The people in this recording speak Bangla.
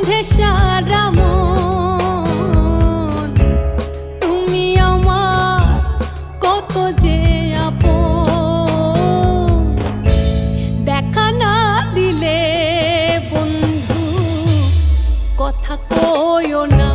গন্ধে সারা মন, তুমি আমার কত যে আপন। দেখা না দিলে বন্ধু কথা কইও না।